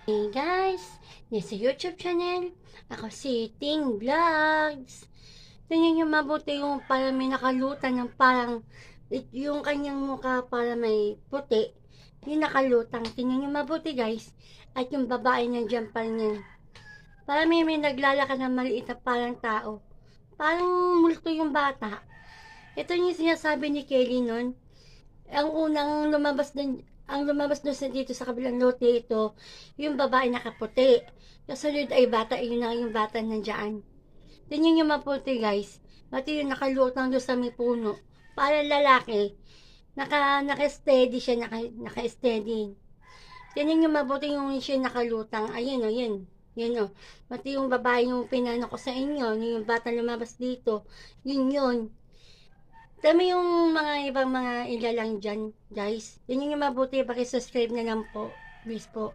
Hey guys, this is YouTube channel. Ako si Ting Vlogs. Tingnan niyo mabuti yung parang may nakalutan ng parang yung kanyang mukha para may puti. Yung nakalutang. Tingnan niyo mabuti guys. At yung babae nandiyan pa rin yan. Parang may naglalakad ng maliit na parang tao. Parang multo yung bata. Ito yung sinasabi ni Kelly nun. Ang unang lumabas dun dito sa kabilang lote ito, yung babae nakaputi. Kasunod ay bata, yun na yung bata nandiyan. Tingnan yung maputi guys. Pati yung nakalutang doon sa may puno. Para lalaki, naka-steady siya, naka-steady. Tingnan yung mabuti yung siya nakalutang. Ayun o, yun. Yun o. Pati yung babae yung pinano ko sa inyo, yung bata lumabas dito. Yun yun. Dami yung mga ibang mga ilalang dyan, guys. Yun yung mabuti, pakisubscribe na lang po. Please po.